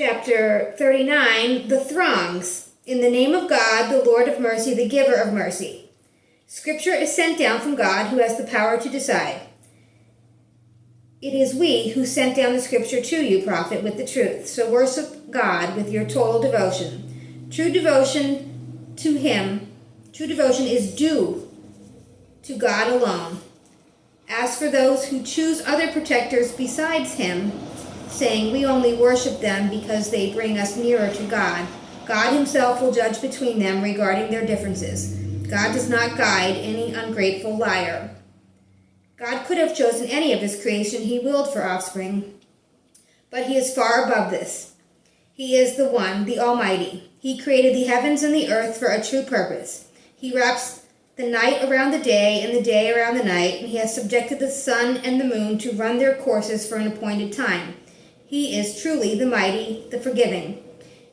Chapter 39, the throngs. In the name of God, the Lord of mercy, the giver of mercy. Scripture is sent down from God, who has the power to decide. It is we who sent down the scripture to you, prophet, with the truth. So worship God with your total devotion. True devotion is due to God alone. As for those who choose other protectors besides him, saying we only worship them because they bring us nearer to God, God himself will judge between them regarding their differences. God does not guide any ungrateful liar. God could have chosen any of his creation he willed for offspring, but he is far above this. He is the one, the Almighty. He created the heavens and the earth for a true purpose. He wraps the night around the day and the day around the night, and he has subjected the sun and the moon to run their courses for an appointed time. He is truly the mighty, the forgiving.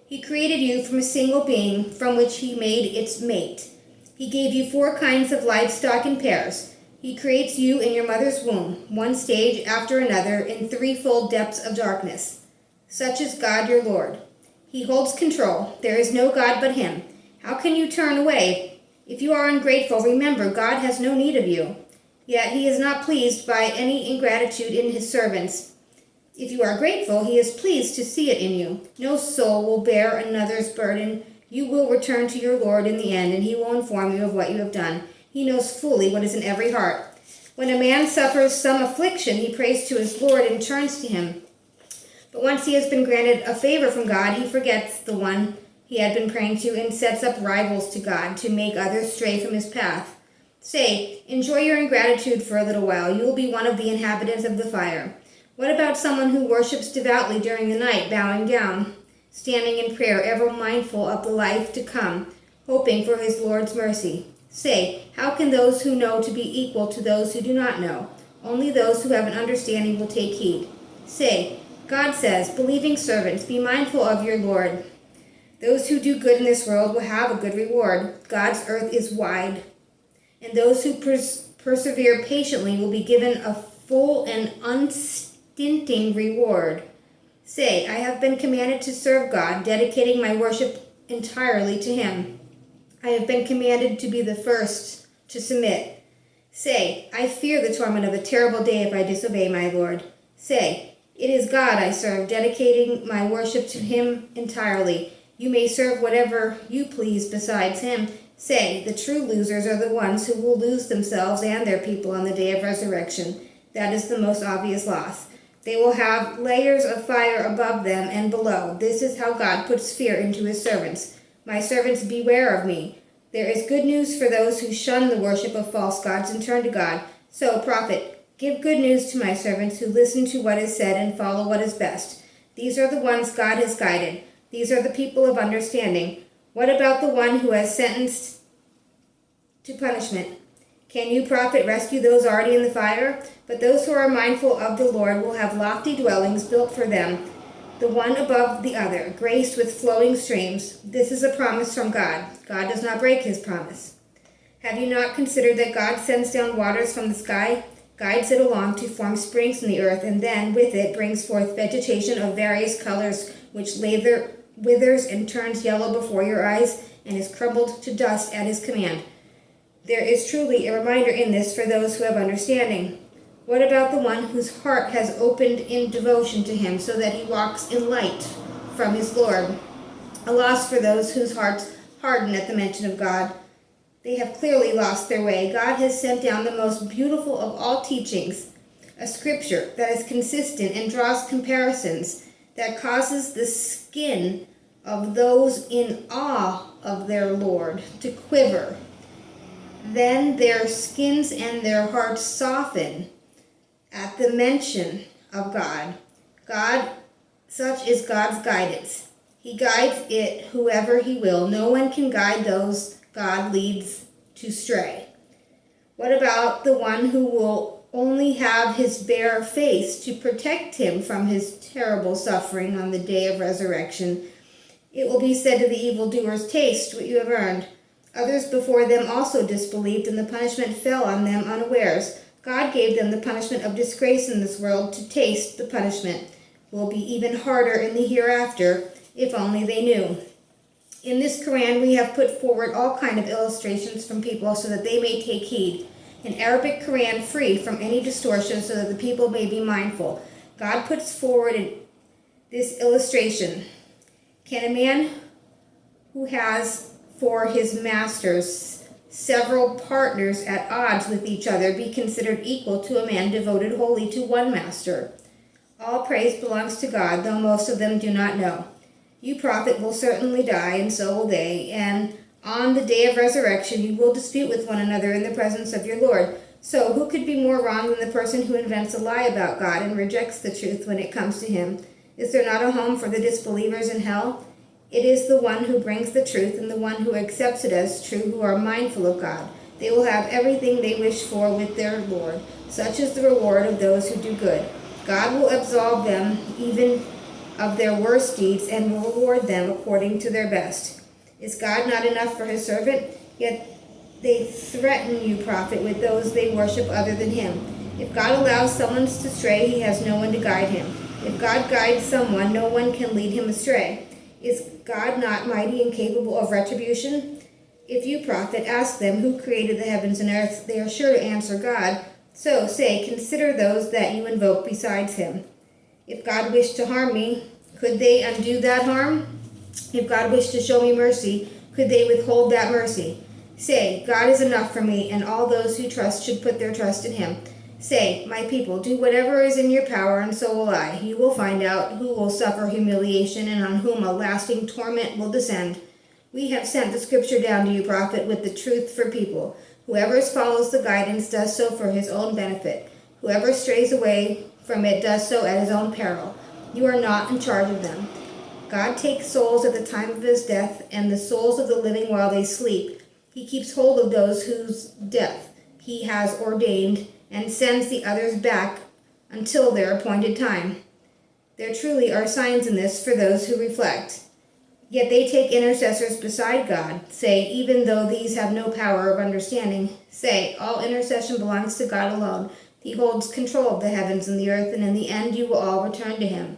He created you from a single being from which he made its mate. He gave you 4 kinds of livestock in pairs. He creates you in your mother's womb, one stage after another in threefold depths of darkness. Such is God your Lord. He holds control. There is no God but him. How can you turn away? If you are ungrateful, remember God has no need of you. Yet he is not pleased by any ingratitude in his servants. If you are grateful, he is pleased to see it in you. No soul will bear another's burden. You will return to your Lord in the end, and he will inform you of what you have done. He knows fully what is in every heart. When a man suffers some affliction, he prays to his Lord and turns to him. But once he has been granted a favor from God, he forgets the one he had been praying to and sets up rivals to God to make others stray from his path. Say, enjoy your ingratitude for a little while. You will be one of the inhabitants of the fire. What about someone who worships devoutly during the night, bowing down, standing in prayer, ever mindful of the life to come, hoping for his Lord's mercy? Say, how can those who know to be equal to those who do not know? Only those who have an understanding will take heed. Say, God says, believing servants, be mindful of your Lord. Those who do good in this world will have a good reward. God's earth is wide, and those who persevere patiently will be given a full and unstinting reward. Say, I have been commanded to serve God, dedicating my worship entirely to him. I have been commanded to be the first to submit. Say, I fear the torment of a terrible day if I disobey my Lord. Say, it is God I serve, dedicating my worship to him entirely. You may serve whatever you please besides him. Say, the true losers are the ones who will lose themselves and their people on the day of resurrection. That is the most obvious loss. They will have layers of fire above them and below. This is how God puts fear into his servants. My servants, beware of me. There is good news for those who shun the worship of false gods and turn to God. So, prophet, give good news to my servants who listen to what is said and follow what is best. These are the ones God has guided. These are the people of understanding. What about the one who has sentenced to punishment? Can you, prophet, rescue those already in the fire? But those who are mindful of the Lord will have lofty dwellings built for them, the one above the other, graced with flowing streams. This is a promise from God. God does not break his promise. Have you not considered that God sends down waters from the sky, guides it along to form springs in the earth, and then with it brings forth vegetation of various colors, which withers and turns yellow before your eyes, and is crumbled to dust at his command? There is truly a reminder in this for those who have understanding. What about the one whose heart has opened in devotion to him so that he walks in light from his Lord? A loss for those whose hearts harden at the mention of God. They have clearly lost their way. God has sent down the most beautiful of all teachings, a scripture that is consistent and draws comparisons, that causes the skin of those in awe of their Lord to quiver. Then their skins and their hearts soften at the mention of God. Such is God's guidance. He guides it whoever he will. No one can guide those God leads to stray. What about the one who will only have his bare face to protect him from his terrible suffering on the day of resurrection? It will be said to the evildoers, taste what you have earned. Others before them also disbelieved, and the punishment fell on them unawares. God gave them the punishment of disgrace in this world to taste the punishment will be even harder in the hereafter, if only they knew. In this Quran, we have put forward all kind of illustrations from people so that they may take heed. An Arabic Quran free from any distortion so that the people may be mindful. God puts forward this illustration. Can a man who has for his masters several partners at odds with each other be considered equal to a man devoted wholly to one master? All praise belongs to God, though most of them do not know. You, prophet, will certainly die, and so will they, and on the day of resurrection you will dispute with one another in the presence of your Lord. So who could be more wrong than the person who invents a lie about God and rejects the truth when it comes to him? Is there not a home for the disbelievers in hell? It is the one who brings the truth and the one who accepts it as true who are mindful of God. They will have everything they wish for with their Lord. Such is the reward of those who do good. God will absolve them even of their worst deeds and will reward them according to their best. Is God not enough for his servant? Yet they threaten you, prophet, with those they worship other than him. If God allows someone to stray, he has no one to guide him. If God guides someone, no one can lead him astray. Is God not mighty and capable of retribution? If you, prophet, ask them who created the heavens and earth, they are sure to answer God. So say, consider those that you invoke besides him. If God wished to harm me, could they undo that harm? If God wished to show me mercy, could they withhold that mercy? Say, God is enough for me, and all those who trust should put their trust in him. Say, my people, do whatever is in your power, and so will I. You will find out who will suffer humiliation and on whom a lasting torment will descend. We have sent the scripture down to you, prophet, with the truth for people. Whoever follows the guidance does so for his own benefit. Whoever strays away from it does so at his own peril. You are not in charge of them. God takes souls at the time of his death and the souls of the living while they sleep. He keeps hold of those whose death he has ordained and sends the others back until their appointed time. There truly are signs in this for those who reflect. Yet they take intercessors beside God. Say, even though these have no power of understanding, say, all intercession belongs to God alone. He holds control of the heavens and the earth, and in the end you will all return to him.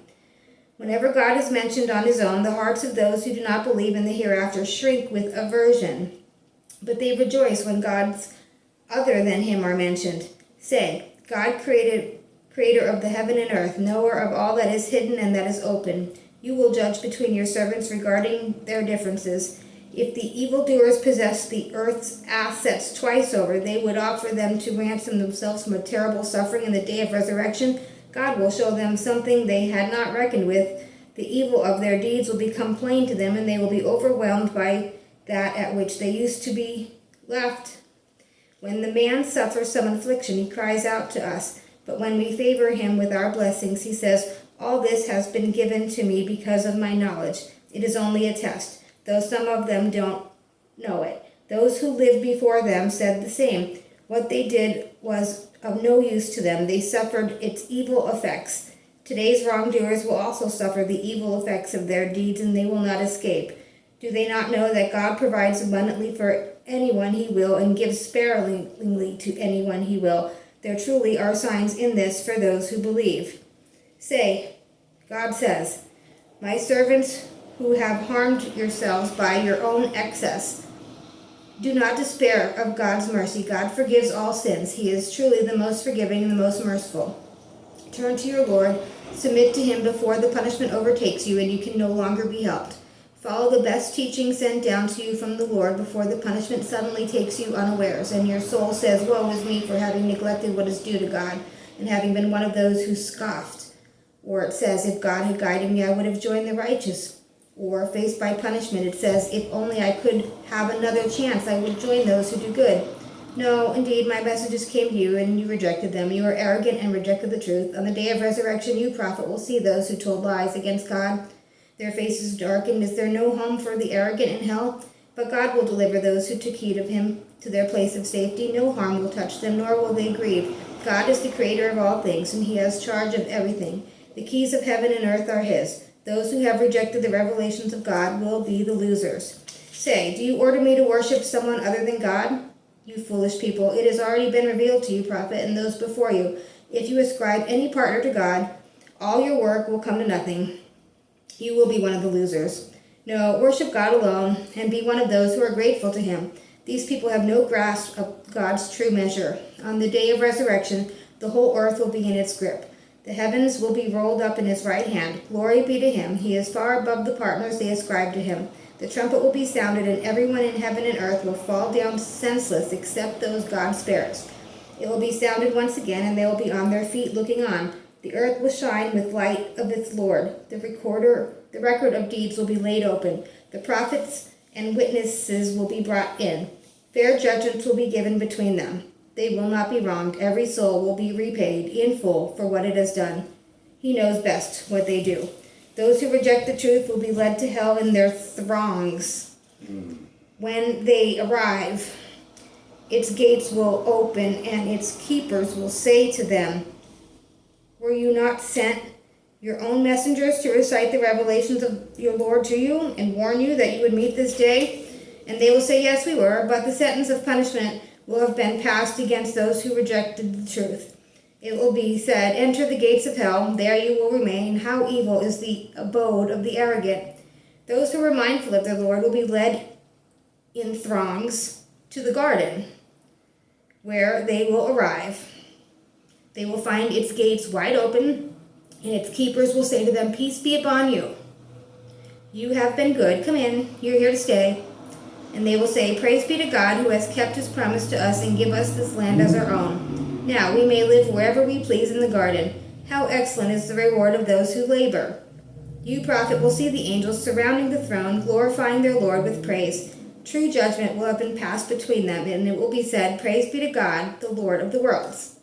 Whenever God is mentioned on his own, the hearts of those who do not believe in the hereafter shrink with aversion. But they rejoice when gods other than him are mentioned. Say, God creator of the heaven and earth, knower of all that is hidden and that is open. You will judge between your servants regarding their differences. If the evildoers possessed the earth's assets twice over, they would offer them to ransom themselves from a terrible suffering in the day of resurrection. God will show them something they had not reckoned with. The evil of their deeds will become plain to them, and they will be overwhelmed by that at which they used to be left. When the man suffers some affliction, he cries out to us. But when we favor him with our blessings, he says, all this has been given to me because of my knowledge. It is only a test, though some of them don't know it. Those who lived before them said the same. What they did was of no use to them. They suffered its evil effects. Today's wrongdoers will also suffer the evil effects of their deeds, and they will not escape. Do they not know that God provides abundantly for anyone he will and gives sparingly to anyone he will? There truly are signs in this for those who believe. Say, God says, my servants who have harmed yourselves by your own excess, do not despair of God's mercy. God forgives all sins. He is truly the most forgiving and the most merciful. Turn to your Lord, submit to him before the punishment overtakes you and you can no longer be helped. Follow the best teaching sent down to you from the Lord before the punishment suddenly takes you unawares, and your soul says, woe is me for having neglected what is due to God and having been one of those who scoffed. Or it says, if God had guided me, I would have joined the righteous. Or faced by punishment, it says, if only I could have another chance, I would join those who do good. No, indeed, my messages came to you, and you rejected them. You are arrogant and rejected the truth. On the day of resurrection, you, prophet, will see those who told lies against God. Their faces darkened. Is there no home for the arrogant in hell? But God will deliver those who took heed of him to their place of safety. No harm will touch them, nor will they grieve. God is the creator of all things, and he has charge of everything. The keys of heaven and earth are his. Those who have rejected the revelations of God will be the losers. Say, do you order me to worship someone other than God? You foolish people, it has already been revealed to you, prophet, and those before you. If you ascribe any partner to God, All your work will come to nothing. You will be one of the losers. No, worship God alone and be one of those who are grateful to Him. These people have no grasp of God's true measure. On the day of resurrection, the whole earth will be in its grip. The heavens will be rolled up in His right hand. Glory be to Him. He is far above the partners they ascribe to Him. The trumpet will be sounded, and everyone in heaven and earth will fall down senseless except those God spares. It will be sounded once again, and they will be on their feet looking on. The earth will shine with light of its Lord. The record of deeds will be laid open. The prophets and witnesses will be brought in. Fair judgments will be given between them. They will not be wronged. Every soul will be repaid in full for what it has done. He knows best what they do. Those who reject the truth will be led to hell in their throngs. When they arrive, its gates will open, and its keepers will say to them, "Were you not sent your own messengers to recite the revelations of your Lord to you and warn you that you would meet this day?" And they will say, "Yes, we were, but the sentence of punishment will have been passed against those who rejected the truth." It will be said, "Enter the gates of hell, there you will remain. How evil is the abode of the arrogant." Those who were mindful of their Lord will be led in throngs to the garden, where they will arrive. They will find its gates wide open, and its keepers will say to them, "Peace be upon you. You have been good. Come in. You're here to stay." And they will say, "Praise be to God who has kept His promise to us and give us this land as our own. Now we may live wherever we please in the garden. How excellent is the reward of those who labor." You, prophet, will see the angels surrounding the throne, glorifying their Lord with praise. True judgment will have been passed between them, and it will be said, "Praise be to God, the Lord of the worlds."